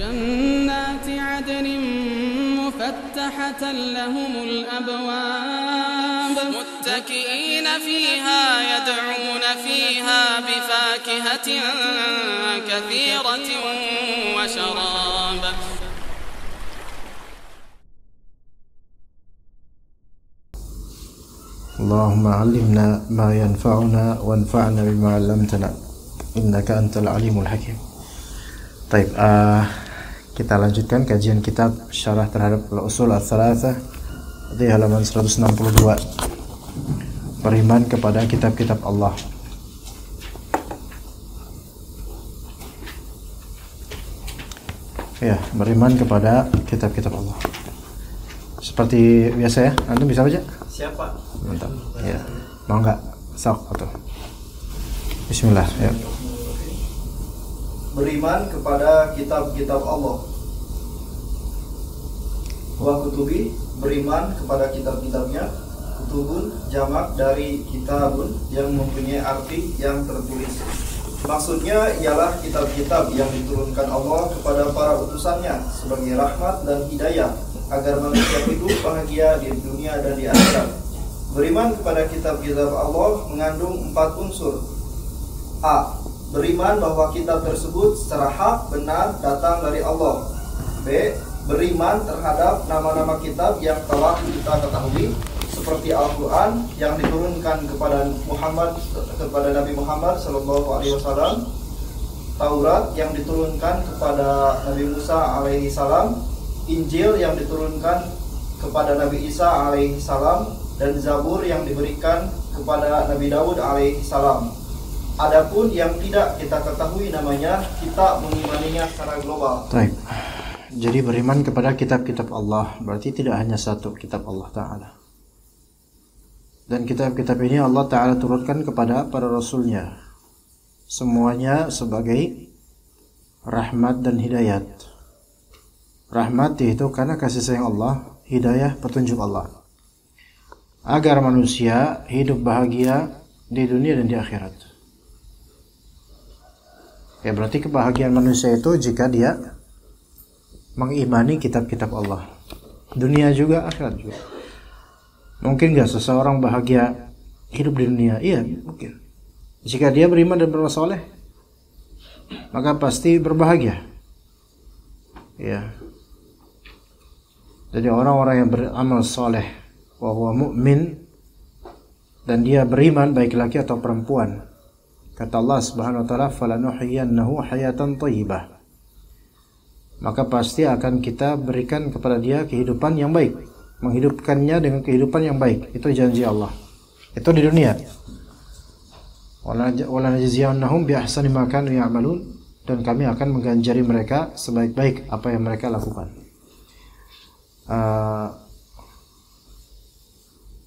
جنات عدن مفتحة لهم الأبواب متكئين فيها يدعون فيها بفاكهة كثيرة وشراب. اللهم علمنا ما ينفعنا وانفعنا بما علمتنا إنك أنت العليم الحكيم. Baik, kita lanjutkan kajian kitab syarah terhadap Al-Usul Ats-Tsalatsah di halaman 162. Beriman kepada kitab-kitab Allah. Ya, beriman kepada kitab-kitab Allah. Seperti biasa ya, antum bisa baca? Siapa? Mantap. Ya. Mau enggak? Sok atau. Bismillah, ya. Beriman kepada kitab-kitab Allah. Wa kutubi, beriman kepada kitab-kitabnya. Kutubun jamak dari kitabun yang mempunyai arti yang tertulis. Maksudnya ialah kitab-kitab yang diturunkan Allah kepada para utusannya sebagai rahmat dan hidayah agar manusia hidup bahagia di dunia dan di akhirat. Beriman kepada kitab-kitab Allah mengandung 4 unsur. A. Beriman bahwa kitab tersebut secara hak benar datang dari Allah. B. Beriman terhadap nama-nama kitab yang telah kita ketahui seperti Al-Quran yang diturunkan kepada Nabi Muhammad SAW, Taurat yang diturunkan kepada Nabi Musa alaihissalam, Injil yang diturunkan kepada Nabi Isa alaihissalam, dan Zabur yang diberikan kepada Nabi Daud alaihissalam. Adapun yang tidak kita ketahui namanya, kita mengimaninya secara global. Baik. Jadi beriman kepada kitab-kitab Allah berarti tidak hanya satu kitab Allah Ta'ala. Dan kitab-kitab ini Allah Ta'ala turunkan kepada para rasulnya. Semuanya sebagai rahmat dan hidayat. Rahmat itu karena kasih sayang Allah, hidayah petunjuk Allah, agar manusia hidup bahagia di dunia dan di akhirat. Ya berarti kebahagiaan manusia itu jika dia mengimani kitab-kitab Allah. Dunia juga, akhirat juga. Mungkin gak seseorang bahagia hidup di dunia? Iya, mungkin. Jika dia beriman dan beramal saleh, maka pasti berbahagia. Ya. Jadi orang-orang yang beramal saleh, wa huwa mu'min, dan dia beriman baik laki atau perempuan. Kata Allah Subhanahu wa taala, "Falanuhyiyannahu hayatan thayyibah." Maka pasti akan kita berikan kepada dia kehidupan yang baik, menghidupkannya dengan kehidupan yang baik. Itu janji Allah. Itu di dunia. Wala najziyannahum bi ahsani ma kanu ya'malun, dan kami akan mengganjari mereka sebaik-baik apa yang mereka lakukan.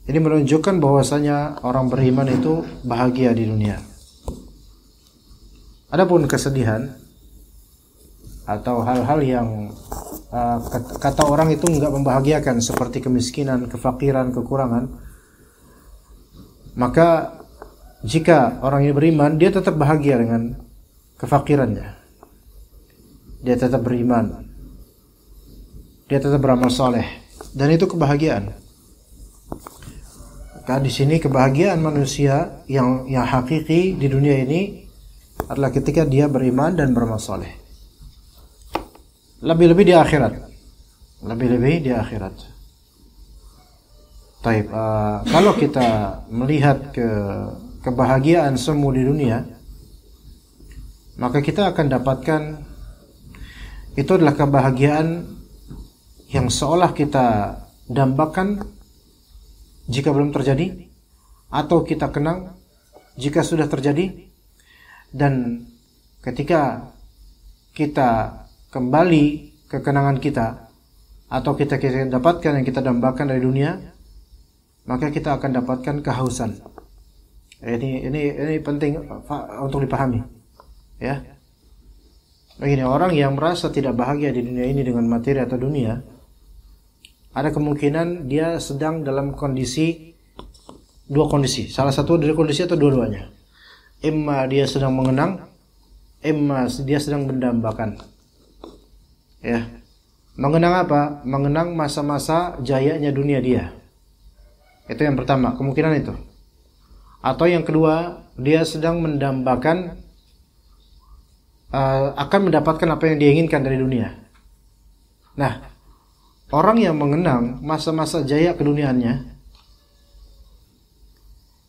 Ini menunjukkan bahwasanya orang beriman itu bahagia di dunia. Adapun kesedihan atau hal-hal yang kata orang itu enggak membahagiakan seperti kemiskinan, kefakiran, kekurangan, maka jika orang ini beriman, dia tetap bahagia dengan kefakirannya. Dia tetap beriman. Dia tetap beramal saleh, dan itu kebahagiaan. Maka di sini kebahagiaan manusia yang hakiki di dunia ini adalah ketika dia beriman dan beramal saleh. Lebih-lebih di akhirat. Lebih-lebih di akhirat. Taib, kalau kita melihat kebahagiaan semu di dunia, maka kita akan dapatkan itu adalah kebahagiaan yang seolah kita dambakan jika belum terjadi, atau kita kenang jika sudah terjadi. Dan ketika kita kembali ke kenangan kita, atau kita dapatkan yang kita dambakan dari dunia, maka kita akan dapatkan kehausan. Ini penting untuk dipahami. Ya. Begini, orang yang merasa tidak bahagia di dunia ini dengan materi atau dunia, ada kemungkinan dia sedang dalam dua kondisi. Salah satu dari kondisi atau dua-duanya. Imma dia sedang mengenang, imma dia sedang mendambakan. Ya. Mengenang apa? Mengenang masa-masa jayanya dunia dia. Itu yang pertama, kemungkinan itu. Atau yang kedua, dia sedang mendambakan akan mendapatkan apa yang dia inginkan dari dunia. Nah, orang yang mengenang masa-masa jaya keduniaannya,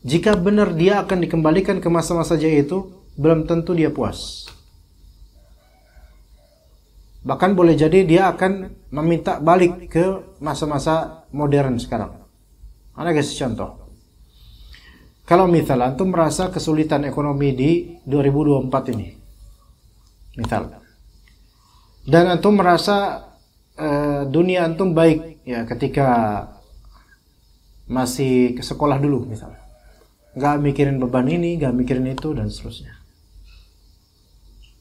jika benar dia akan dikembalikan ke masa-masa jaya itu, belum tentu dia puas. Bahkan boleh jadi dia akan meminta balik ke masa-masa modern sekarang. Ana kasih contoh. Kalau misal antum merasa kesulitan ekonomi di 2024 ini, misal, dan antum merasa dunia antum baik ya ketika masih ke sekolah dulu misalnya, nggak mikirin beban ini, nggak mikirin itu dan seterusnya.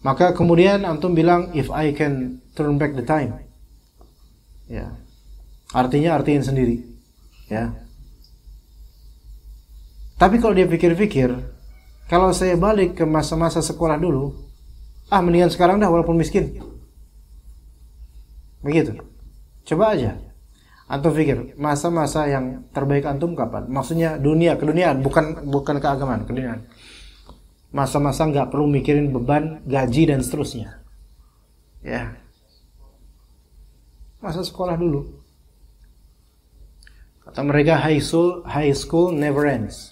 Maka kemudian antum bilang, if I can turn back the time, ya, artinya artiin sendiri, ya. Tapi kalau dia pikir-pikir, kalau saya balik ke masa-masa sekolah dulu, mendingan sekarang dah walaupun miskin. Begitu. Coba aja antum pikir, masa-masa yang terbaik antum kapan? Maksudnya dunia, keduniaan, bukan keagamaan, keduniaan. Masa-masa nggak perlu mikirin beban, gaji dan seterusnya. Ya. Masa sekolah dulu. Kata mereka high school never ends.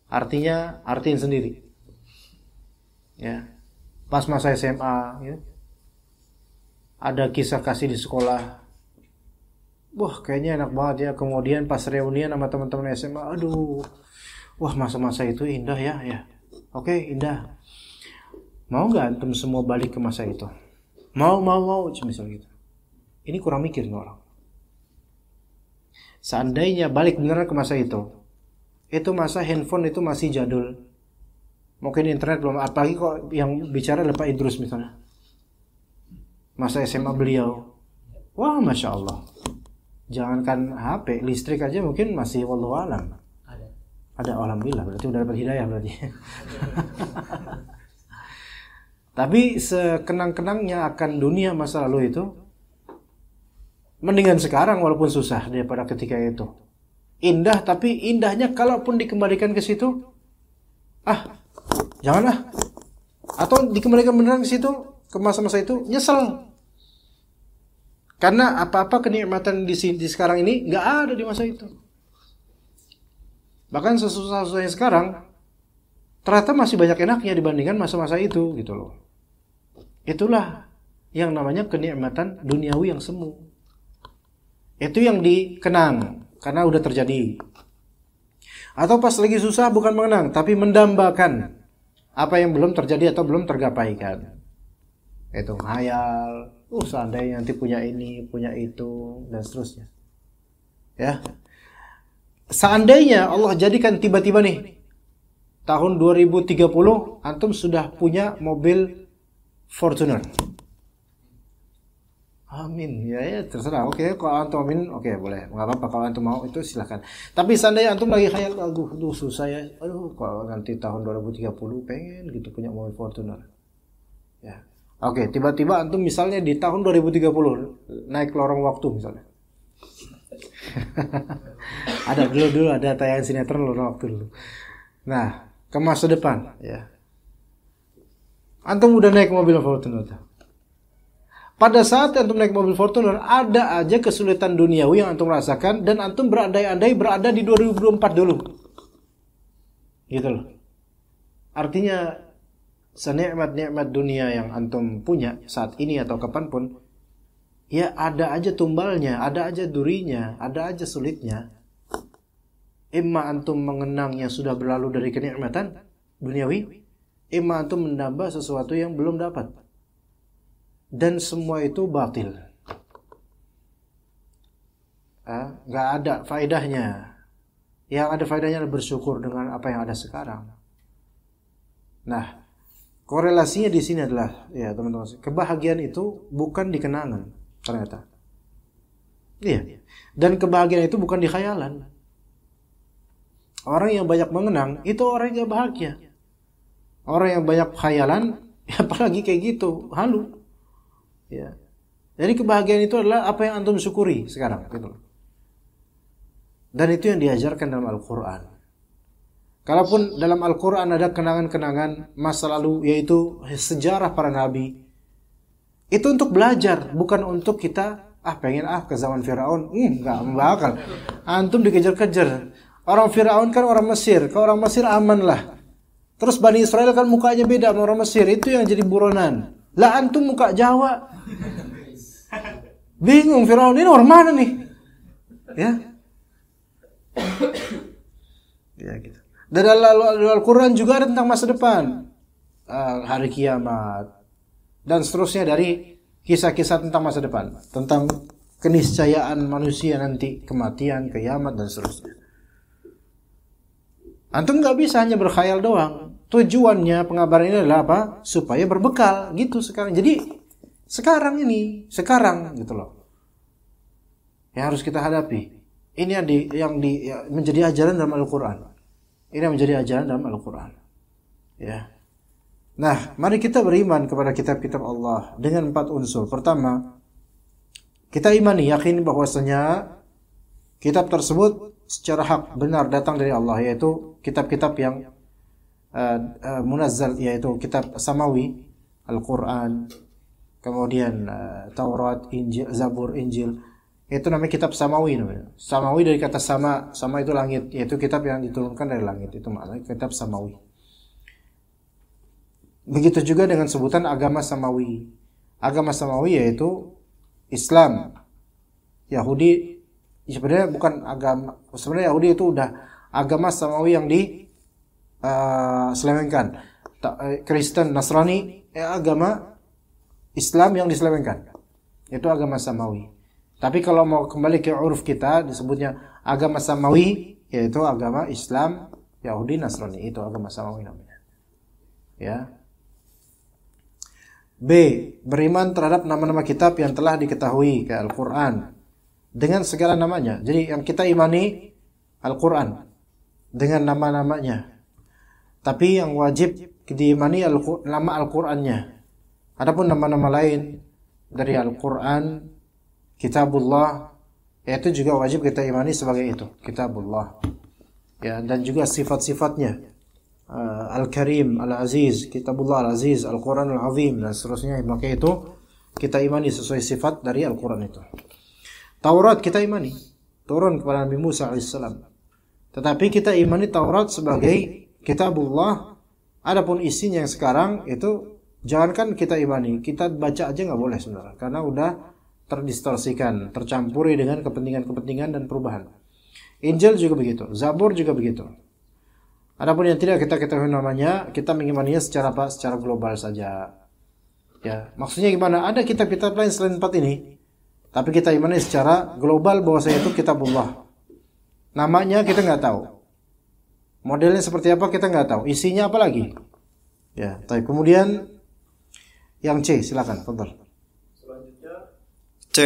Artinya artiin sendiri. Ya. Pas masa SMA, ya. Ada kisah kasih di sekolah. Wah, kayaknya enak banget ya. Kemudian pas reunian sama teman-teman SMA, aduh. Wah, masa-masa itu indah ya. Oke, indah. Mau nggak antum semua balik ke masa itu? Mau, misal gitu. Ini kurang mikir nih orang. Seandainya balik beneran ke masa itu masa handphone itu masih jadul. Mungkin internet belum, apalagi kok yang bicara adalah Pak Idrus misalnya. Masa SMA beliau. Wah, Masya Allah. Jangankan HP, listrik aja mungkin masih wallahu alam. Ada, alhamdulillah, berarti udah dapat hidayah berarti. Tapi sekenang-kenangnya akan dunia masa lalu itu, mendingan sekarang walaupun susah daripada ketika itu. Indah, tapi indahnya kalaupun dikembalikan ke situ, janganlah. Atau dikembalikan beneran ke situ, ke masa-masa itu, nyesel. Karena apa-apa kenikmatan di sekarang ini nggak ada di masa itu. Bahkan sesusah-susahnya sekarang ternyata masih banyak enaknya dibandingkan masa-masa itu gitu loh. Itulah yang namanya kenikmatan duniawi yang semu. Itu yang dikenang karena udah terjadi. Atau pas lagi susah bukan mengenang tapi mendambakan apa yang belum terjadi atau belum tergapai kan. Itu hayal, seandainya nanti punya ini, punya itu dan seterusnya. Ya. Seandainya Allah jadikan tiba-tiba nih tahun 2030 antum sudah punya mobil Fortuner. Amin. Ya terserah. Oke, kalau antum amin, oke boleh. Enggak apa-apa kalau antum mau itu silakan. Tapi seandainya antum lagi khayal, aduh susah ya. Kalau nanti tahun 2030 pengen gitu punya mobil Fortuner. Ya. Oke, tiba-tiba antum misalnya di tahun 2030 naik lorong waktu misalnya. Ada dulu ada tayangan sinetron lorong waktu dulu. Nah, ke masa depan ya. Antum udah naik mobil Fortuner. Pada saat antum naik mobil Fortuner, ada aja kesulitan duniawi yang antum rasakan dan antum berandai-andai berada di 2024 dulu. Gitu loh. Artinya senikmat-nikmat dunia yang antum punya saat ini atau kapanpun, ya ada aja tumbalnya, ada aja durinya, ada aja sulitnya. Imma antum mengenang yang sudah berlalu dari kenikmatan duniawi, imma antum menambah sesuatu yang belum dapat. Dan semua itu batil. Gak ada faedahnya. Yang ada faedahnya adalah bersyukur dengan apa yang ada sekarang. Nah, korelasinya di sini adalah, ya teman-teman, kebahagiaan itu bukan di kenangan ternyata. Iya. Dan kebahagiaan itu bukan di khayalan. Orang yang banyak mengenang itu orang yang bahagia. Orang yang banyak khayalan, apalagi kayak gitu, halu. Ya. Jadi kebahagiaan itu adalah apa yang antum syukuri sekarang, gitu. Dan itu yang diajarkan dalam Al-Quran. Kalaupun dalam Al-Quran ada kenangan-kenangan masa lalu, yaitu sejarah para nabi, itu untuk belajar, bukan untuk kita pengen ke zaman Firaun. Nggak bakal. Antum dikejar-kejar. Orang Firaun kan orang Mesir. Kalau orang Mesir aman lah. Terus Bani Israel kan mukanya beda sama orang Mesir. Itu yang jadi buronan. Lah antum muka Jawa. Bingung Firaun ini orang mana nih? Ya. Ya gitu. Dan dalam Al-Quran juga ada tentang masa depan. Hari kiamat. Dan seterusnya dari kisah-kisah tentang masa depan. Tentang keniscayaan manusia nanti. Kematian, kiamat, dan seterusnya. Antum gak bisa hanya berkhayal doang. Tujuannya pengabaran ini adalah apa? Supaya berbekal gitu sekarang. Jadi sekarang gitu loh. Yang harus kita hadapi. Ini yang menjadi ajaran dalam Al-Quran. Ini yang menjadi ajaran dalam Al-Quran. Ya. Nah, mari kita beriman kepada kitab-kitab Allah dengan 4 unsur. Pertama, kita imani, yakini bahwasanya kitab tersebut secara hak benar datang dari Allah, yaitu kitab-kitab yang munazzal, yaitu kitab samawi, Al-Quran, kemudian Taurat, Injil, Zabur, Injil. Itu namanya kitab samawi namanya. Samawi dari kata sama itu langit, yaitu kitab yang diturunkan dari langit. Itu maknanya kitab samawi. Begitu juga dengan sebutan agama samawi. Agama samawi yaitu Islam. Yahudi sebenarnya bukan agama. Sebenarnya Yahudi itu udah agama samawi yang diselewengkan. Kristen, Nasrani agama Islam yang diselewengkan. Itu agama samawi. Tapi kalau mau kembali ke uruf kita disebutnya agama samawi, yaitu agama Islam, Yahudi, Nasrani. Itu agama samawi namanya. Ya. B. Beriman terhadap nama-nama kitab yang telah diketahui ke Al-Quran dengan segala namanya. Jadi yang kita imani Al-Quran dengan nama-namanya. Tapi yang wajib diimani nama Al-Qurannya. Adapun nama-nama lain dari Al-Quran, Kitabullah, itu juga wajib kita imani sebagai itu, Kitabullah. Ya, dan juga sifat-sifatnya. Al-Karim, Al-Aziz, Kitabullah Al-Aziz, Al-Quran Al-Azim, dan seterusnya. Maka itu kita imani sesuai sifat dari Al-Quran itu. Taurat kita imani, turun kepada Nabi Musa AS. Tetapi kita imani Taurat sebagai Kitabullah. Adapun isinya yang sekarang itu jangankan kita imani, kita baca aja nggak boleh sebenarnya, karena udah terdistorsikan, tercampuri dengan kepentingan-kepentingan dan perubahan. Injil juga begitu, Zabur juga begitu. Adapun yang tidak kita ketahui namanya, kita mengimaninya secara apa? Secara global saja. Ya, maksudnya gimana? Ada kitab-kitab lain selain 4 ini, tapi kita imani secara global bahwasanya itu Kitabullah. Namanya kita nggak tahu, modelnya seperti apa kita nggak tahu, isinya apa lagi. Ya, tapi kemudian yang C, silakan, Fadhal. C.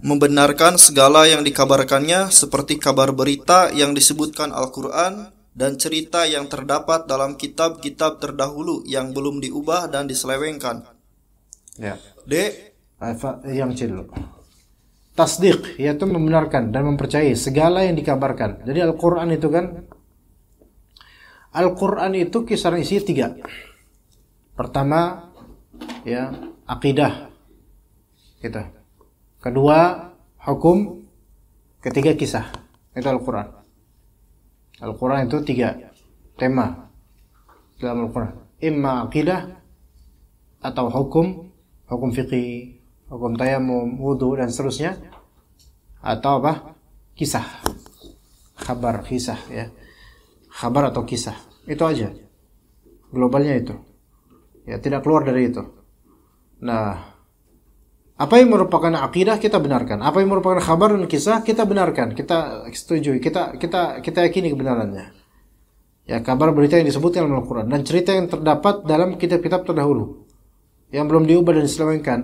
Membenarkan segala yang dikabarkannya seperti kabar berita yang disebutkan Al-Quran dan cerita yang terdapat dalam kitab-kitab terdahulu yang belum diubah dan diselewengkan. Ya. D. Yang C dulu. Tasdiq, yaitu membenarkan dan mempercayai segala yang dikabarkan. Jadi Al-Quran itu kan, Al-Quran itu kisaran isi 3. Pertama, ya, akidah. Gitu. Kedua, hukum. Ketiga, kisah. Itu Al-Quran. Al-Quran itu 3 tema dalam Al-Quran. Imma akidah, atau hukum fikih, hukum tayamum, wudu, dan seterusnya. Atau apa? Kisah. Khabar, kisah, ya. Khabar atau kisah. Itu aja. Globalnya itu. Ya, tidak keluar dari itu. Nah, apa yang merupakan akidah kita benarkan, apa yang merupakan khabar dan kisah kita benarkan, kita setujui, kita yakini kebenarannya. Ya, kabar berita yang disebutkan dalam Al-Quran dan cerita yang terdapat dalam kitab-kitab terdahulu yang belum diubah dan diselewengkan,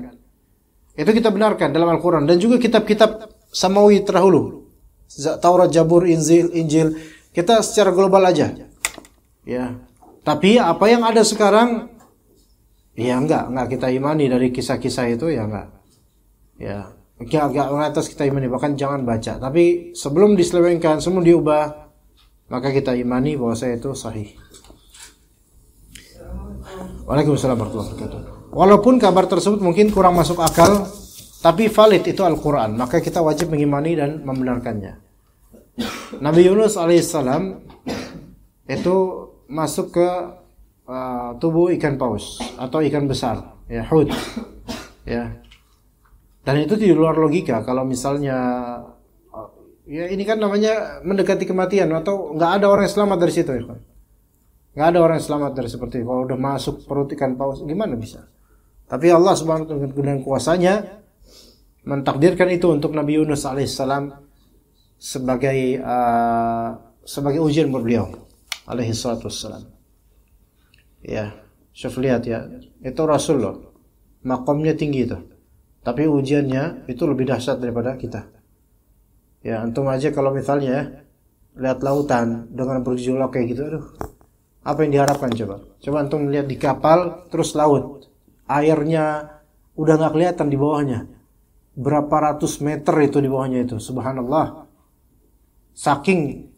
itu kita benarkan dalam Al-Quran. Dan juga kitab-kitab samawi terdahulu, Taurat, Zabur, Injil, kita secara global aja. Ya. Tapi apa yang ada sekarang, ya enggak kita imani dari kisah-kisah itu, ya enggak. Ya, agak atas kita imani, bahkan jangan baca. Tapi sebelum diselewengkan, sebelum diubah, maka kita imani bahwa saya itu sahih. Waalaikumsalam warahmatullahi wabarakatuh. Walaupun kabar tersebut mungkin kurang masuk akal, tapi valid itu Al-Quran, maka kita wajib mengimani dan membenarkannya. Nabi Yunus alaihissalam itu masuk ke tubuh ikan paus atau ikan besar, ya, hud, ya. Dan itu di luar logika. Kalau misalnya, ya ini kan namanya mendekati kematian, atau nggak ada orang yang selamat dari situ, ya. Nggak ada orang yang selamat dari seperti itu. Kalau udah masuk perut ikan paus, gimana bisa? Tapi Allah subhanahu wa ta'ala dengan kuasanya mentakdirkan itu untuk Nabi Yunus alaihissalam sebagai ujian buat beliau alaihissalatu wassalam. Ya, syuf lihat ya, itu Rasul loh, makamnya tinggi itu, tapi ujiannya itu lebih dahsyat daripada kita. Ya, antum aja kalau misalnya ya, lihat lautan dengan bergejolak kayak gitu, aduh, apa yang diharapkan coba? Coba antum lihat di kapal terus laut, airnya udah nggak kelihatan di bawahnya, berapa ratus meter itu di bawahnya itu, subhanallah. Saking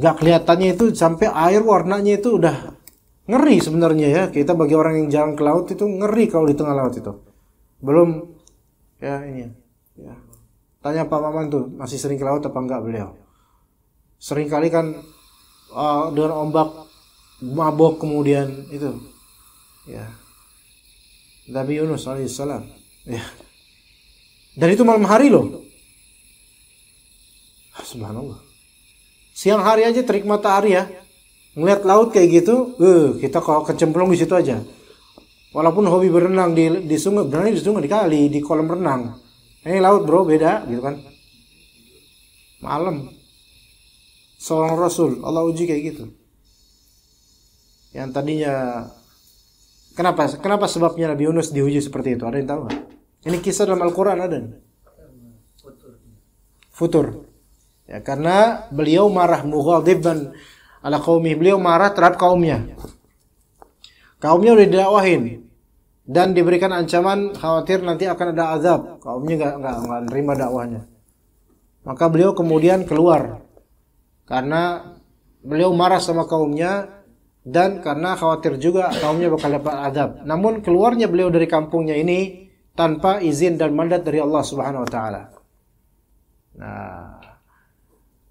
nggak kelihatannya itu, sampai air warnanya itu udah ngeri sebenarnya ya. Kita bagi orang yang jarang ke laut itu ngeri kalau di tengah laut itu. Belum ya ini ya. Tanya Pak Maman tuh, masih sering ke laut apa enggak beliau? Sering kali kan dengan ombak mabok kemudian itu. Ya. Nabi Yunus alaihissalam. Ya. Dan itu malam hari loh. Subhanallah. Siang hari aja terik matahari ya. Ngeliat laut kayak gitu, kita kalau kecemplung di situ aja. Walaupun hobi berenang di sungai, berenang di sungai, di kali, di kolam renang. Ini laut bro, beda gitu kan. Malam. Seorang Rasul, Allah uji kayak gitu. Yang tadinya, kenapa sebabnya Nabi Yunus diuji seperti itu? Ada yang tahu nggak? Ini kisah dalam Al-Quran ada. Futur. Ya, karena beliau marah, mughadiban ala qaumi, beliau marah terhadap kaumnya. Kaumnya udah didakwahin dan diberikan ancaman, khawatir nanti akan ada azab. Kaumnya enggak nerima dakwahnya. Maka beliau kemudian keluar karena beliau marah sama kaumnya dan karena khawatir juga kaumnya bakal dapat azab. Namun keluarnya beliau dari kampungnya ini tanpa izin dan mandat dari Allah Subhanahu wa taala. Nah,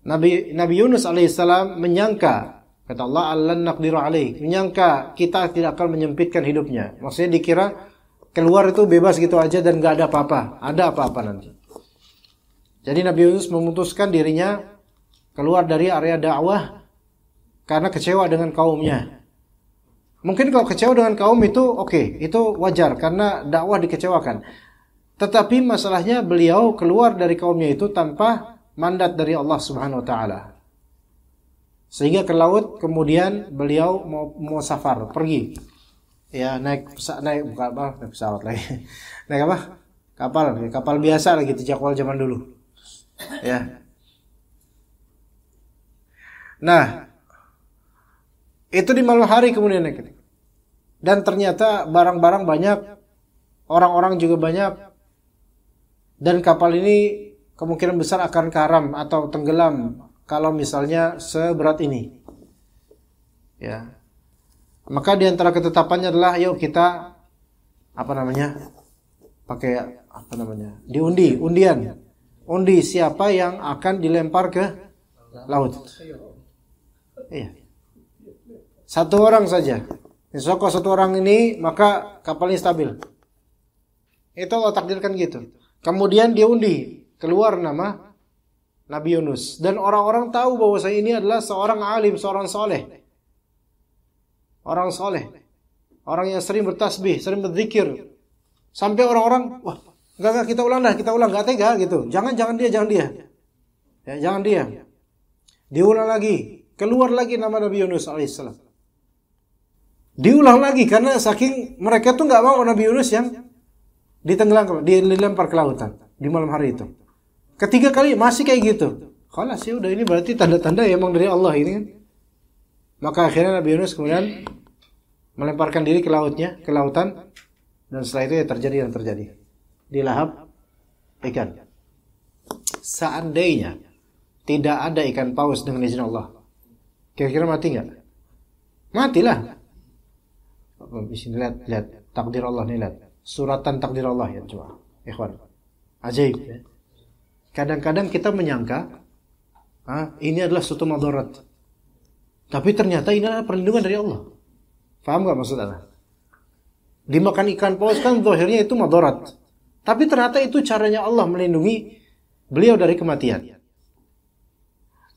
Nabi Yunus alaihissalam menyangka, kata Allah, allan naqdiru alaih, menyangka kita tidak akan menyempitkan hidupnya. Maksudnya dikira keluar itu bebas gitu aja dan gak ada apa-apa. Ada apa-apa nanti. Jadi Nabi Yunus memutuskan dirinya keluar dari area dakwah karena kecewa dengan kaumnya. Mungkin kalau kecewa dengan kaum itu oke, itu wajar karena dakwah dikecewakan. Tetapi masalahnya beliau keluar dari kaumnya itu tanpa mandat dari Allah Subhanahu wa taala. Sehingga ke laut, kemudian beliau mau safar, pergi. Ya, naik pesawat lagi. Naik apa? Kapal biasa lagi di Jakwal zaman dulu. Ya. Nah, itu di malam hari kemudian naik. Dan ternyata barang-barang banyak, orang-orang juga banyak. Dan kapal ini kemungkinan besar akan karam atau tenggelam kalau misalnya seberat ini. Ya. Maka di antara ketetapannya adalah yuk kita undian. Undi siapa yang akan dilempar ke laut. Iya. Satu orang saja. Insya Allah satu orang ini maka kapalnya stabil. Itu Allah takdirkan gitu. Kemudian diundi. Keluar nama Nabi Yunus. Dan orang-orang tahu bahwa saya ini adalah seorang alim, seorang soleh. Orang soleh. Orang yang sering bertasbih, sering berzikir. Sampai orang-orang, wah, enggak kita ulang, enggak tega gitu. Jangan dia. Ya, jangan dia. Diulang lagi. Keluar lagi nama Nabi Yunus alaihissalam. Diulang lagi karena saking mereka tuh enggak mau Nabi Yunus yang ditenggelamkan, dilempar ke lautan di malam hari itu. Ketiga kali masih kayak gitu. Khalas ya udah, ini berarti tanda-tanda emang dari Allah ini kan. Maka akhirnya Nabi Yunus kemudian melemparkan diri ke lautan, dan setelah itu ya terjadi yang terjadi. Dilahap ikan. Seandainya tidak ada ikan paus dengan izin Allah, kira-kira mati nggak? Matilah. Lihat takdir Allah nih, lihat suratan takdir Allah ya, coba ikhwan, ajaib ya. Kadang-kadang kita menyangka ini adalah suatu madarat, tapi ternyata ini adalah perlindungan dari Allah. Paham nggak maksud Anda? Dimakan ikan paus kan zahirnya itu madarat, tapi ternyata itu caranya Allah melindungi beliau dari kematian.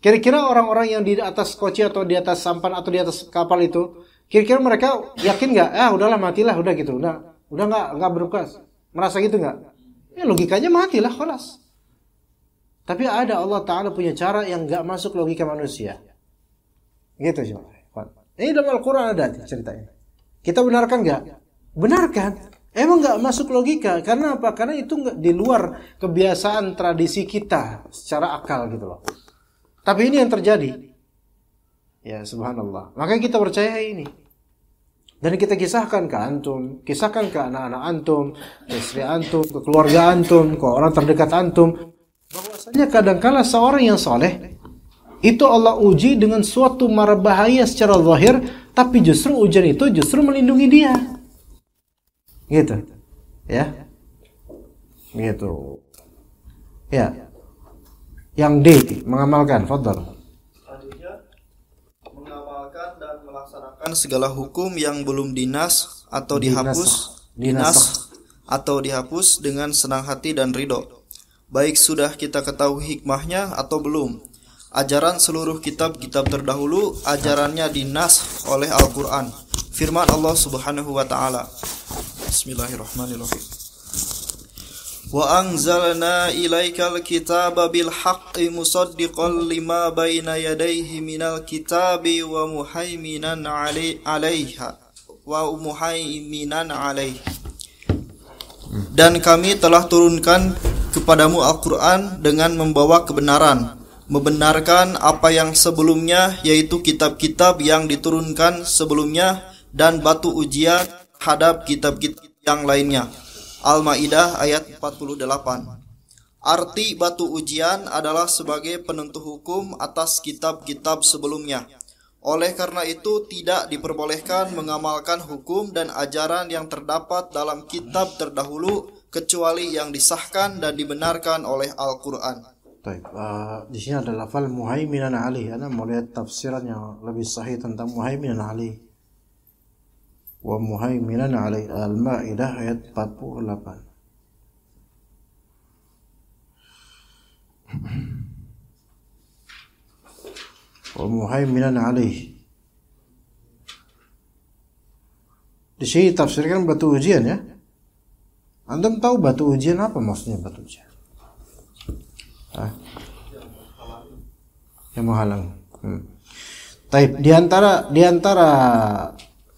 Kira-kira orang-orang yang di atas koci atau di atas sampan atau di atas kapal itu, kira-kira mereka yakin nggak? Udahlah matilah, udah gitu, udah nggak berbekas, merasa gitu nggak? Ya logikanya matilah, khalas. Tapi ada Allah Taala punya cara yang nggak masuk logika manusia. Gitu coba. Ini dalam Al-Quran ada ceritanya. Kita benarkan nggak? Benarkan. Emang nggak masuk logika. Karena apa? Karena itu nggak di luar kebiasaan tradisi kita secara akal gitu loh. Tapi ini yang terjadi. Ya subhanallah. Makanya kita percaya ini. Dan kita kisahkan ke antum, kisahkan ke anak-anak antum, ke istri antum, ke keluarga antum, ke orang terdekat antum, bahwasanya kadangkala seorang yang soleh itu Allah uji dengan suatu mara bahaya secara zahir, tapi justru ujian itu justru melindungi dia. Gitu. Ya. Gitu. Ya. Yang D, mengamalkan, fadhal. Selanjutnya, mengamalkan dan melaksanakan segala hukum yang belum dinas atau dihapus, dinas atau dihapus dengan senang hati dan ridho. Baik sudah kita ketahui hikmahnya atau belum. Ajaran seluruh kitab-kitab terdahulu ajarannya dinas oleh Al-Quran. Firman Allah Subhanahu wa Ta'ala. Bismillahirrahmanirrahim. Wa anzalna ilaikal kitaba bil haqqi musaddiqan lima baina yadayhi minal kitabi wa muhaiminan alaiha wa muhaiminan alaihi. Dan kami telah turunkan kepadamu Al-Quran dengan membawa kebenaran, membenarkan apa yang sebelumnya, yaitu kitab-kitab yang diturunkan sebelumnya, dan batu ujian terhadap kitab-kitab yang lainnya. Al-Maidah ayat 48. Arti batu ujian adalah sebagai penentu hukum atas kitab-kitab sebelumnya. Oleh karena itu tidak diperbolehkan mengamalkan hukum dan ajaran yang terdapat dalam kitab terdahulu kecuali yang disahkan dan dibenarkan oleh Al-Quran. Di sini ada lafal muhaiminan alaih. Anda mau lihat tafsiran yang lebih sahih tentang muhaiminan alaih. Wa muhaiminan alaih. Al-Maidah ayat 48. Wa muhaiminan alaih. Di sini tafsirkan batu ujian ya. Antum tahu batu ujian apa maksudnya batu ujian? Yang menghalang. Taib, di antara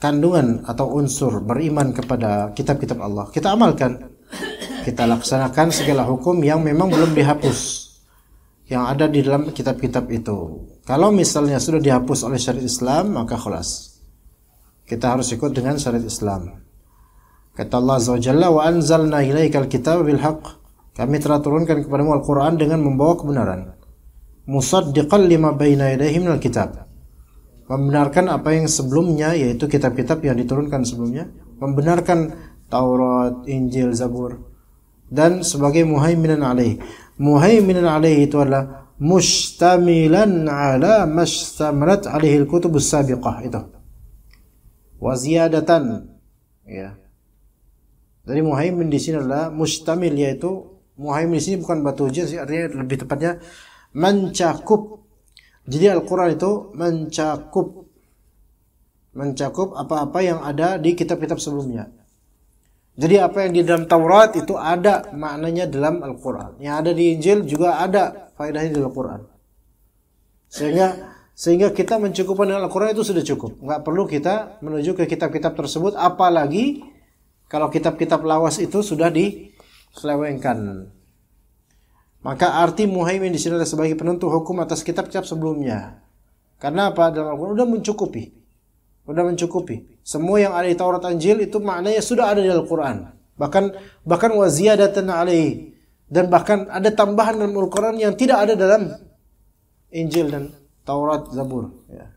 kandungan atau unsur beriman kepada kitab-kitab Allah, kita amalkan, kita laksanakan segala hukum yang memang belum dihapus, yang ada di dalam kitab-kitab itu. Kalau misalnya sudah dihapus oleh syariat Islam, maka khalas, kita harus ikut dengan syariat Islam. Kata Allah Azza wa Jalla, wa anzalna ilaikal kitaba bil haqq. Kami telah turunkan kepadamu Al-Quran dengan membawa kebenaran. Musaddiqan lima baina yadayhi minal kitab. Membenarkan apa yang sebelumnya, yaitu kitab-kitab yang diturunkan sebelumnya. Membenarkan Taurat, Injil, Zabur. Dan sebagai muhaiminan alaih. Muhaiminan alaih itu adalah mustamilan ala mastamarat alaihil kutubus sabiqah. Itu. Wa ziyadatan. Ya. Jadi muhaimin di sini adalah mustamil, yaitu muhaimin di sini bukan batu ujian sih, artinya lebih tepatnya mencakup. Jadi Al-Quran itu mencakup apa-apa yang ada di kitab-kitab sebelumnya. Jadi apa yang di dalam Taurat itu ada maknanya dalam Al-Quran. Yang ada di Injil juga ada faedahnya di Al-Quran. Sehingga kita mencukupkan dengan Al-Quran itu sudah cukup. Nggak perlu kita menuju ke kitab-kitab tersebut, apalagi kalau kitab-kitab lawas itu sudah diselewengkan. Maka arti muhaimin di sini adalah sebagai penentu hukum atas kitab-kitab sebelumnya. Karena apa? Dalam Al-Quran udah mencukupi. Semua yang ada di Taurat Injil itu maknanya sudah ada di Al-Quran. Bahkan wa ziyadatan alaihi. Dan bahkan ada tambahan dalam Al-Quran yang tidak ada dalam Injil dan Taurat, Zabur. Ya.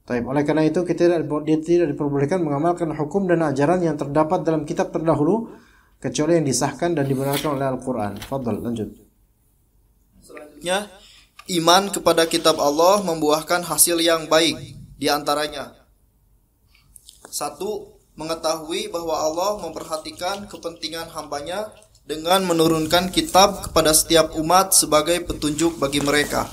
Oleh karena itu kita tidak diperbolehkan mengamalkan hukum dan ajaran yang terdapat dalam kitab terdahulu kecuali yang disahkan dan dibenarkan oleh Al-Quran. Fadhal, lanjut. Selanjutnya, iman kepada kitab Allah membuahkan hasil yang baik. Di antaranya, 1. Mengetahui bahwa Allah memperhatikan kepentingan hambanya dengan menurunkan kitab kepada setiap umat sebagai petunjuk bagi mereka.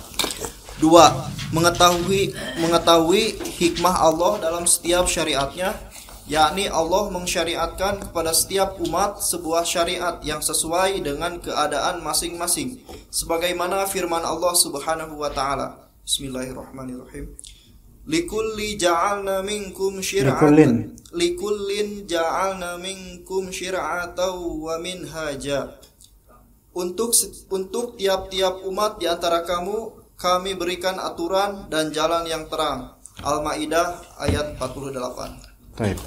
2. Mengetahui hikmah Allah dalam setiap syariatnya, yakni Allah mensyariatkan kepada setiap umat sebuah syariat yang sesuai dengan keadaan masing-masing, sebagaimana firman Allah Subhanahu wa taala. Bismillahirrahmanirrahim. Likullin ja'alna minkum syir'atan wa minhaja. Untuk tiap-tiap umat di antara kamu kami berikan aturan dan jalan yang terang. Al-Maidah ayat 48. Baik.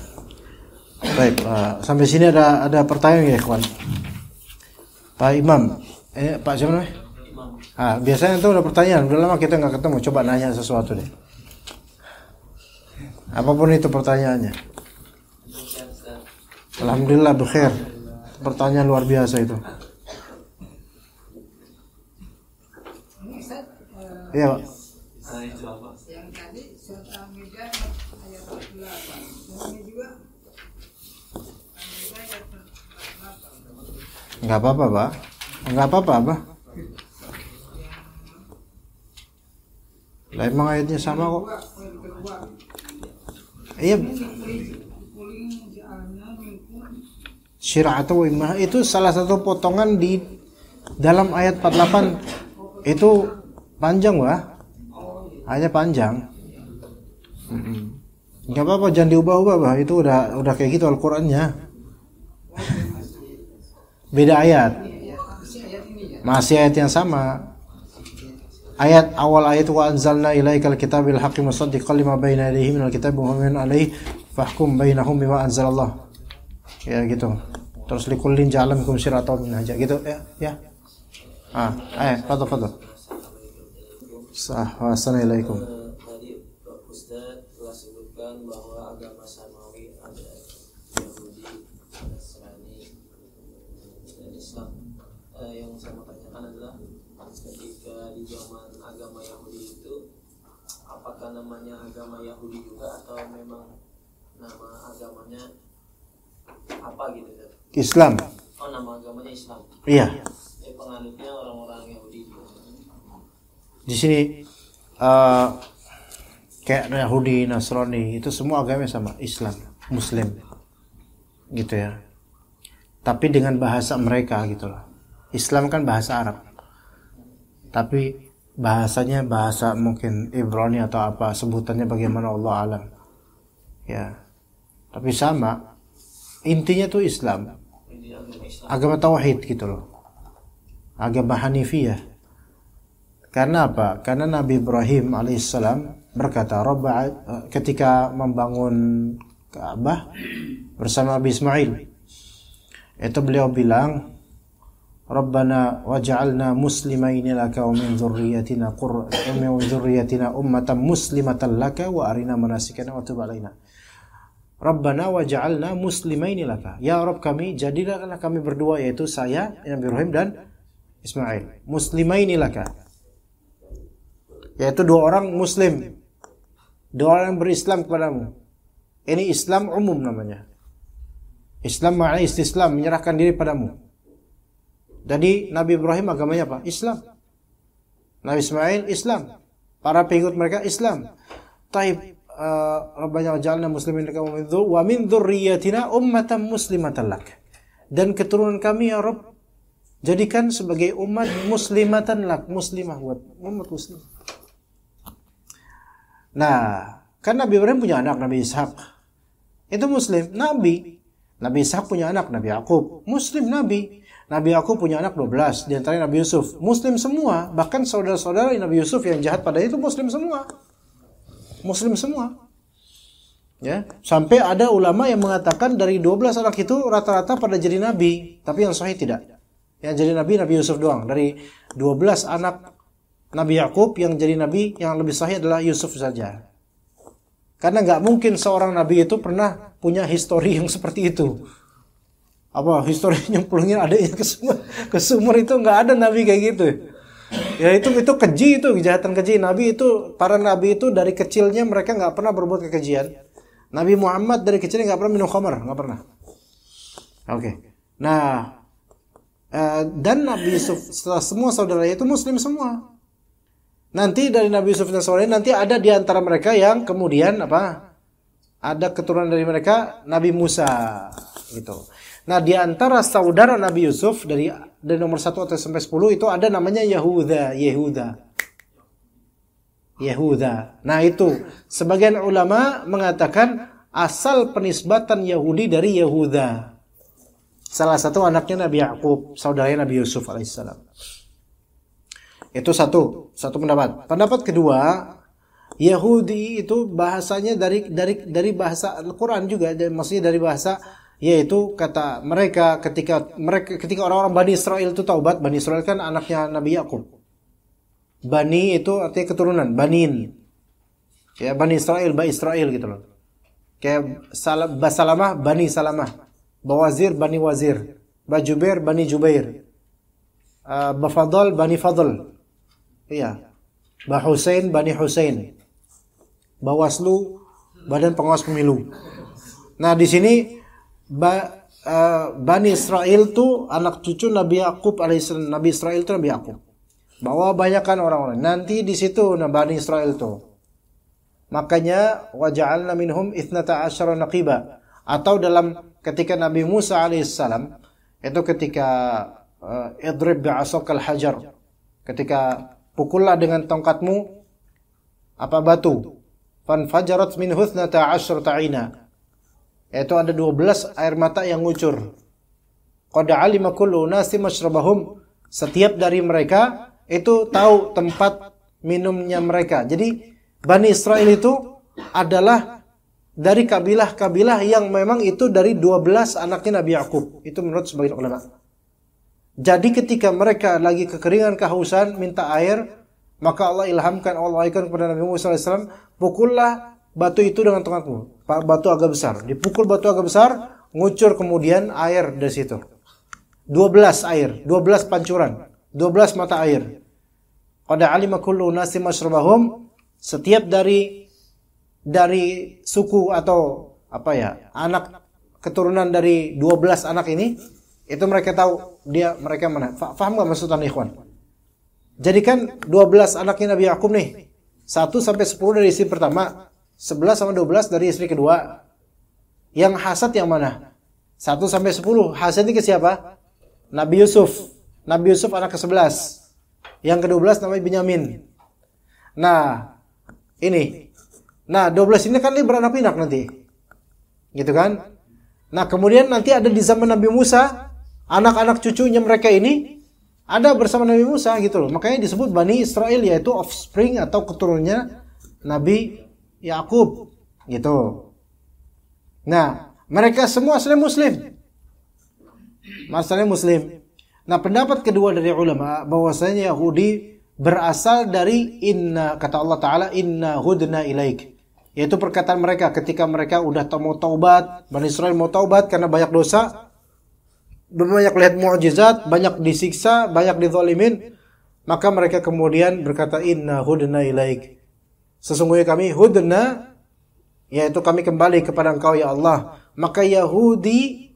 Sampai sini ada pertanyaan ya, kawan. Pak Imam, Pak siapa namanya? Imam. Biasanya itu ada pertanyaan. Udah lama kita nggak ketemu. Coba nanya sesuatu deh. Apapun itu pertanyaannya. Alhamdulillah bekhair. Pertanyaan luar biasa itu. Iya, Pak. Yang tadi surat Al-Maidah ayat 48. Ini juga Al-Maidah ayat 48. Enggak apa-apa, Pak. Enggak apa-apa, Pak. Lah emang ayatnya sama kok. Iya. Syir'atu wa imah itu salah satu potongan di dalam ayat 48. Itu panjang, Wah. Hanya panjang. Enggak apa-apa, jangan diubah-ubah, Bah. Itu udah kayak gitu Al-Qur'annya. Beda ayat. Masih ayat yang sama. Ayat awal ayat wa anzalna ilaikal kitabil haqqi musaddiqan lima baina yadayhi minal kitabi wa mu'minun alaihi fahkum bainahum bima anzalallah. Ya gitu. Terus likullin ja'alakum syir'atan min haja gitu ya. Fadhal. Assalamualaikum. Tadi Pak Ustadz telah sebutkan bahwa agama samawi ada Yahudi, Nasrani, dan Islam. Yang saya mau tanyakan adalah ketika di zaman agama Yahudi itu, apakah namanya agama Yahudi juga atau memang nama agamanya apa gitu? Islam. Oh, nama agamanya Islam. Iya. Penganutnya orang-orang Yahudi juga. Di sini kayak Yahudi, Nasrani itu semua agamanya sama, Islam, Muslim, gitu ya. Tapi dengan bahasa mereka gitu loh. Islam kan bahasa Arab, tapi bahasanya bahasa mungkin Ibrani atau apa sebutannya bagaimana Allah alam, ya. Tapi sama, intinya tuh Islam, agama tauhid gitu loh, agama Hanifiyah. Karena apa? Karena Nabi Ibrahim alaihissalam berkata, ketika membangun Ka'bah bersama Nabi Ismail, itu beliau bilang, Rabbana waj'alna muslimaini laka wa min dzurriyyatina ummatan muslimatan laka wa arina manasikana wa tub alaina. Rabbana waj'alna muslimaini laka. Ya Rabb kami, jadilah kami berdua, yaitu saya, Nabi Ibrahim dan Ismail, muslimaini laka, yaitu dua orang muslim, dua orang yang berislam kepadamu. Ini Islam umum namanya. Islam ma'ana istislam, menyerahkan diri padamu. Jadi Nabi Ibrahim agamanya apa? Islam. Nabi Ismail Islam. Para pengikut mereka Islam. Taib Rabbana waj'alna muslimin laka wa min dzurriyyatina ummatan muslimatan lak. Dan keturunan kami ya Rabb, jadikan sebagai umat muslimatan lak, muslimah buat umat muslim. Nah, kan Nabi Ibrahim punya anak Nabi Ishak. Itu muslim, Nabi Ishak punya anak Nabi Yakub, muslim Nabi Yakub punya anak 12, di antaranya Nabi Yusuf, muslim semua. Bahkan saudara-saudara Nabi Yusuf yang jahat pada itu muslim semua. Ya, sampai ada ulama yang mengatakan dari 12 anak itu rata-rata pada jadi nabi, tapi yang sahih tidak. Yang jadi Nabi Yusuf doang. Dari 12 anak Nabi Yakub yang jadi Nabi yang lebih sahih adalah Yusuf saja. Karena nggak mungkin seorang Nabi itu pernah punya histori yang seperti itu. Apa histori nyemplungin adiknya ke sumur itu nggak ada Nabi kayak gitu. Ya itu keji, itu kejahatan keji. Para Nabi itu dari kecilnya mereka nggak pernah berbuat kekejian. Nabi Muhammad dari kecilnya nggak pernah minum khamar, nggak pernah. Oke. Nah, dan Nabi Yusuf setelah semua saudaranya itu Muslim semua. Nanti dari Nabi Yusuf dan saudaranya nanti ada di antara mereka yang kemudian ada keturunan dari mereka Nabi Musa gitu. Nah, di antara saudara Nabi Yusuf dari nomor 1 atau sampai 10 itu ada namanya Yehuda. Nah, itu sebagian ulama mengatakan asal penisbatan Yahudi dari Yehuda. Salah satu anaknya Nabi Yakub, saudaranya Nabi Yusuf alaihissalam. Itu satu pendapat. Pendapat kedua, Yahudi itu bahasanya dari bahasa Al-Qur'an juga, maksudnya dari bahasa, yaitu kata mereka ketika orang-orang Bani Israel itu taubat. Bani Israel kan anaknya Nabi Yakub. Bani itu artinya keturunan, banin. Ya, Bani Israel gitu loh. Kayak Salamah, Bani Salamah. Bawazir, Bani Wazir. Bajubair, Bani Jubair. Bafadl, Bani Fadl. Iya. Bahusain, Bani Husain. Bawaslu, Badan Pengawas Pemilu. Nah, di sini Bani Israel tuh anak cucu Nabi Yakub alaihissalam. Nabi Israel itu Nabi Yakub. Bahwa banyakkan orang-orang. Nanti di situ Bani Israel tuh. Makanya waja'alna minhum 12 naqiba. Atau dalam ketika Nabi Musa alaihissalam itu ketika idrib bi'asakal hajar. Ketika pukullah dengan tongkatmu batu. Fanfajarat minhu 12 'aina. Yaitu ada 12 air mata yang ngucur. Qad 'alima kullu unasin mashrabahum. Setiap dari mereka itu tahu tempat minumnya mereka. Jadi Bani Israel itu adalah dari kabilah-kabilah yang memang itu dari 12 anaknya Nabi Yakub. Itu menurut sebagian ulama. Jadi ketika mereka lagi kekeringan, kehausan, minta air, maka Allah ilhamkan kepada Nabi Musa AS, pukullah batu itu dengan tongkatmu. Batu agak besar. Dipukul batu agak besar, ngucur kemudian air dari situ. 12 air, 12 pancuran, 12 mata air. Qad 'alima kullu unasin mashrabahum. Setiap dari suku atau anak keturunan dari 12 anak ini, itu mereka tahu mereka mana. Faham enggak maksudnya ikhwan? Jadi kan 12 anaknya Nabi Yakub nih. 1 sampai 10 dari istri pertama, 11 sama 12 dari istri kedua. Yang hasad yang mana? 1 sampai 10. Hasadnya ke siapa? Nabi Yusuf. Nabi Yusuf anak ke-11. Yang ke-12 namanya Binyamin. Nah, ini. Nah, 12 ini kan dia beranak pinak nanti. Gitu kan? Nah, kemudian nanti ada di zaman Nabi Musa, anak-anak cucunya mereka ini ada bersama Nabi Musa gitu loh. Makanya disebut Bani Israel, yaitu offspring atau keturunannya Nabi Yakub gitu. Nah, mereka semua asalnya Muslim. Asalnya Muslim. Nah, pendapat kedua dari ulama bahwasanya Yahudi berasal dari kata Allah Ta'ala, inna hudna ilaik. Yaitu perkataan mereka ketika mereka udah mau taubat, Bani Israel mau taubat karena banyak dosa, banyak lihat mukjizat, banyak disiksa, banyak dizalimin, maka mereka kemudian berkata inna hudna ilaik. Sesungguhnya kami hudna, yaitu kami kembali kepada Engkau ya Allah. Maka Yahudi,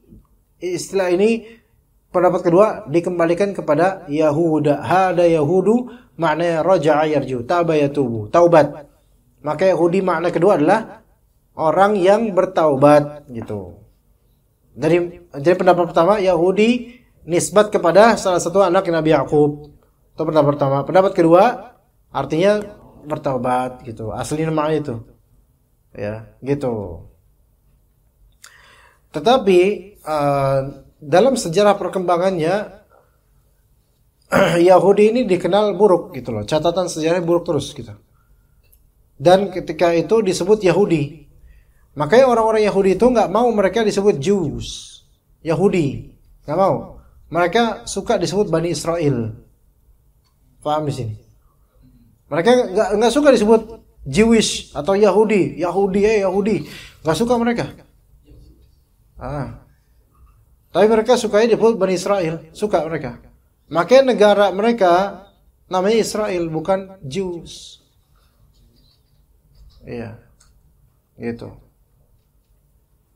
istilah ini pendapat kedua dikembalikan kepada Yahuda. Hada Yahudu maknanya raja'a yarju, taba yatubu, taubat. Maka Yahudi makna kedua adalah orang yang bertaubat gitu. Jadi pendapat pertama Yahudi nisbat kepada salah satu anak Nabi Yakub. Itu pendapat pertama. Pendapat kedua artinya bertaubat gitu. Aslinya makna itu. Ya, gitu. Tetapi dalam sejarah perkembangannya Yahudi ini dikenal buruk gitu loh. Catatan sejarahnya buruk terus gitu. Dan ketika itu disebut Yahudi. Makanya orang-orang Yahudi itu nggak mau mereka disebut Jews, Yahudi, nggak mau. mereka suka disebut Bani Israel. Paham di sini? Mereka nggak suka disebut Jewish atau Yahudi, Yahudi, nggak suka mereka. Tapi mereka suka disebut Bani Israel, suka mereka. Makanya negara mereka namanya Israel, bukan Jews. Iya, gitu.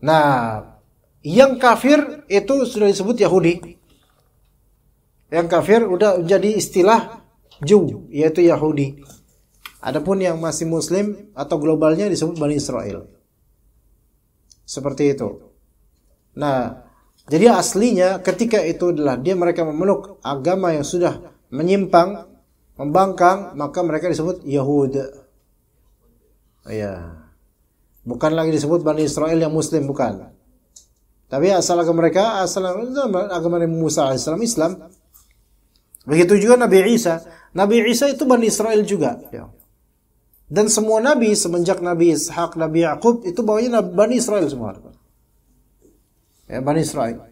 Nah, yang kafir itu sudah disebut Yahudi. Yang kafir udah jadi istilah Jew, yaitu Yahudi. Adapun yang masih Muslim atau globalnya disebut Bani Israel. Seperti itu. Nah, jadi aslinya ketika itu adalah mereka memeluk agama yang sudah menyimpang, membangkang, maka mereka disebut Yahud. Ya. Bukan lagi disebut Bani Israel yang Muslim, bukan. Tapi asal agama mereka, asal agama Nabi Musa AS Islam. Begitu juga Nabi Isa. Nabi Isa itu Bani Israel juga. Ya. Dan semua Nabi semenjak Nabi Ishak, Nabi Yakub itu bawahnya Bani Israel semua. Ya, Bani Israel.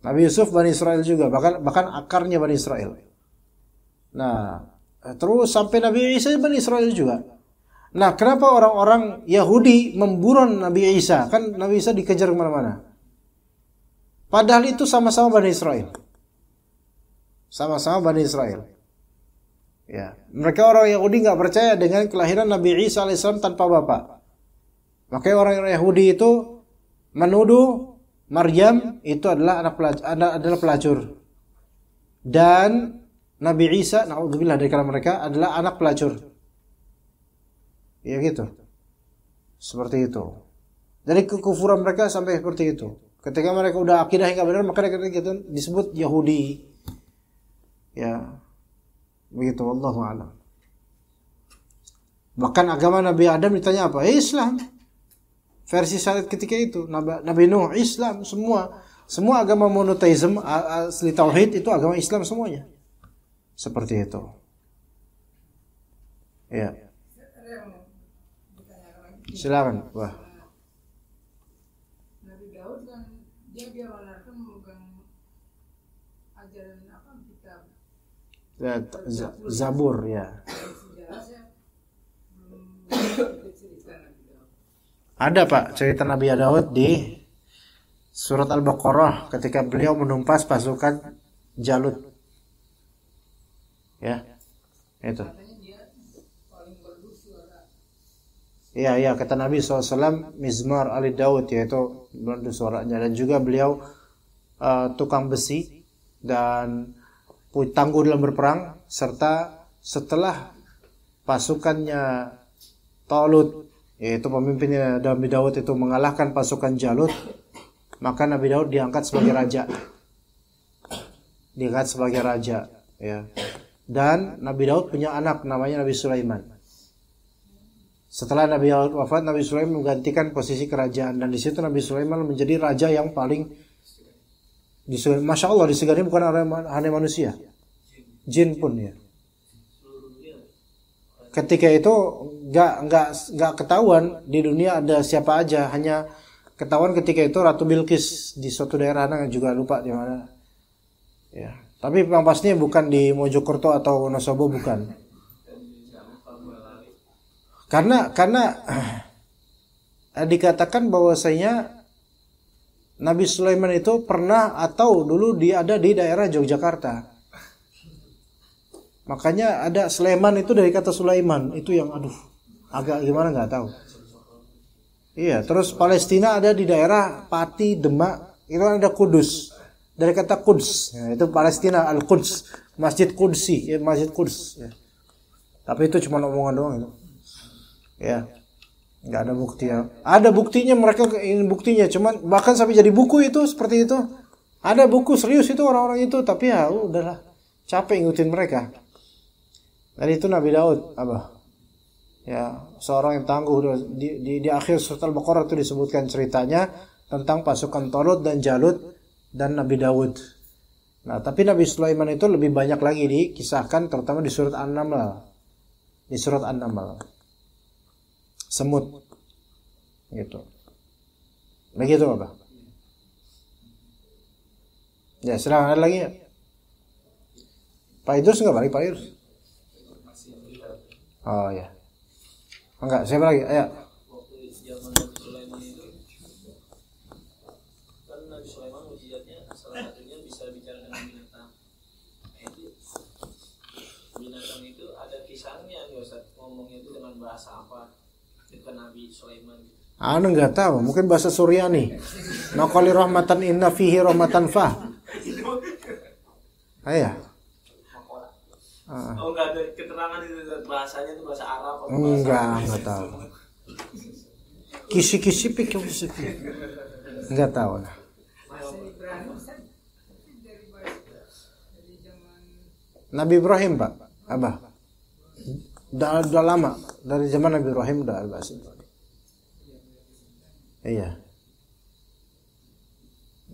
Nabi Yusuf Bani Israel juga. Bahkan akarnya Bani Israel. Nah, terus sampai Nabi Isa Bani Israel juga. Nah, kenapa orang-orang Yahudi memburon Nabi Isa? Kan Nabi Isa dikejar kemana-mana. Padahal itu sama-sama Bani Israel. Sama-sama Bani Israel. Ya, mereka orang Yahudi nggak percaya dengan kelahiran Nabi Isa alaihissalam tanpa bapak. Makanya orang Yahudi itu menuduh Maryam itu adalah adalah pelacur. Dan Nabi Isa, naudzubillah dari kalangan mereka, adalah anak pelacur. Ya gitu. Seperti itu. Jadi kekufuran mereka sampai seperti itu. Ketika mereka udah akidah yang benar, maka mereka gitu disebut Yahudi. Ya. Begitu, wallahu a'lam. Bahkan agama Nabi Adam ditanya apa? Islam. Versi syariat ketika itu, Nabi Nuh, Islam, semua agama monoteisme, asli tauhid itu agama Islam semuanya. Seperti itu. Ya. Silakan, Wah. Nabi Daud kan dia melarang memegang ajaran apa kitab. Ya, Zabur ya. Ada Pak cerita Nabi Daud di surat Al-Baqarah ketika beliau menumpas pasukan Jalut. Ya, itu. Iya, kata Nabi SAW, Mizmar Ali Daud, yaitu merdu suaranya. Dan juga beliau tukang besi dan tangguh dalam berperang. Serta setelah pasukannya Talut, yaitu pemimpinnya Nabi Daud itu mengalahkan pasukan Jalut, maka Nabi Daud diangkat sebagai raja. Ya. Dan Nabi Daud punya anak namanya Nabi Sulaiman. Setelah Nabi Daud wafat, Nabi Sulaiman menggantikan posisi kerajaan, dan di situ Nabi Sulaiman menjadi raja yang paling Masya Allah disegani bukan hanya manusia, jin pun ya. Ketika itu nggak ketahuan di dunia ada siapa aja, hanya ketahuan ketika itu Ratu Bilqis di suatu daerah, juga lupa di mana. Ya, tapi yang pastinya bukan di Mojokerto atau Wonosobo, bukan. Karena dikatakan bahwasanya Nabi Sulaiman itu pernah atau dulu dia ada di daerah Yogyakarta. Makanya ada Sulaiman itu dari kata Sulaiman, itu yang agak gimana nggak tahu. Iya, terus Palestina ada di daerah Pati, Demak, itu ada Kudus. Dari kata Quds, ya, itu Palestina, Al-Quds, Masjid Qudsi, ya, Masjid Quds. Ya. Tapi itu cuma omongan doang itu. Ya, nggak ada bukti ya. Ada buktinya, mereka ingin buktinya, cuman bahkan sampai jadi buku itu seperti itu. Ada buku serius itu orang-orang itu, tapi ya udahlah, capek ngikutin mereka. Dan itu Nabi Daud, ya, seorang yang tangguh. Di akhir surat Al-Baqarah itu disebutkan ceritanya tentang pasukan Talut dan Jalut dan Nabi Daud. Nah, tapi Nabi Sulaiman itu lebih banyak lagi dikisahkan, terutama di surat An-Naml. Di surat An-Naml. Semut gitu. Begitu apa? Ya, silakan, ada lagi ya? Pak Idrus enggak balik, Pak Idrus? Oh ya. Enggak, siapa lagi? Ayo. Waktu zaman Nabi Sulaiman itu kan Nabi Sulaiman mujizatnya salah satunya bisa bicara dengan binatang. Nah, itu binatang itu ada kisahnya nggak Ustaz? Ngomongnya itu dengan bahasa apa? Itu Nabi Sulaiman gitu. Anu enggak tahu, mungkin bahasa Suryani. Naqali rahmatan inna fihi rahmatan fah. Ayo. Oh, enggak ada keterangan itu bahasanya itu bahasa Arab atau bahasa Enggak tahu. Kisi-kisi pikir enggak tahu. Bahasa Ibrani Ustaz, dari zaman Nabi Ibrahim, Pak. Abah. Udah lama, dari zaman Nabi Ibrahim udah ada bahasa Ibrani. Iya.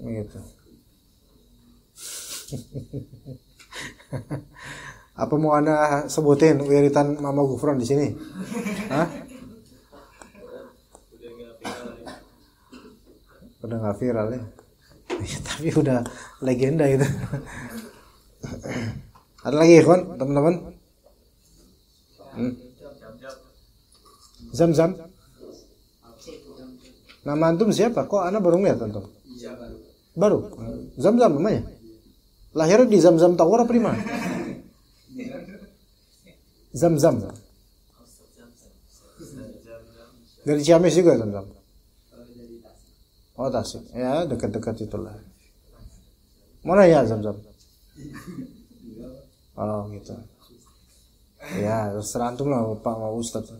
Begitu. Apa mau Anda sebutin wiritan Mama Gufron di sini? Hah? Udah nggak viral ya? Ya, tapi udah legenda itu. Ada lagi ikhwan, teman-teman? Zam-zam. Nama antum siapa? Kok Anda baru lihat antum? Baru. Zam-zam namanya. Lahirnya di Zam-zam Tower apa di mana? Zam-zam. Dari Ciamis juga Zam-zam. Oh, Tasik. Ya, dekat-dekat itulah. Mana ya Zam-zam? Oh, gitu. Ya, terserah antum lah Pak mau Ustaz.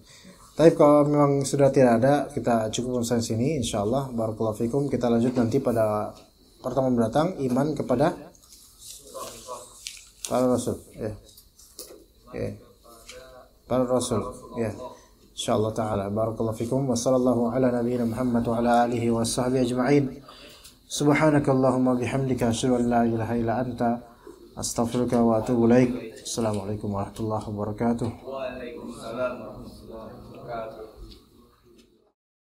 Tapi kalau memang sudah tidak ada, kita cukup sampai sini insyaallah. Barakallahu fikum. Kita lanjut nanti pada pertemuan mendatang, iman kepada para rasul. Ya. Okay. Para rasul. Ya. Insyaallah taala. Barakallahu fikum wa sallallahu ala nabiyyina Muhammad wa ala alihi wa sahbihi ajma'in. Subhanakallahumma bihamdika asyhadu an la ilaha illa anta astaghfiruka wa atubu ilaik. Assalamualaikum warahmatullahi wabarakatuh. Waalaikumsalam warahmatullahi wabarakatuh.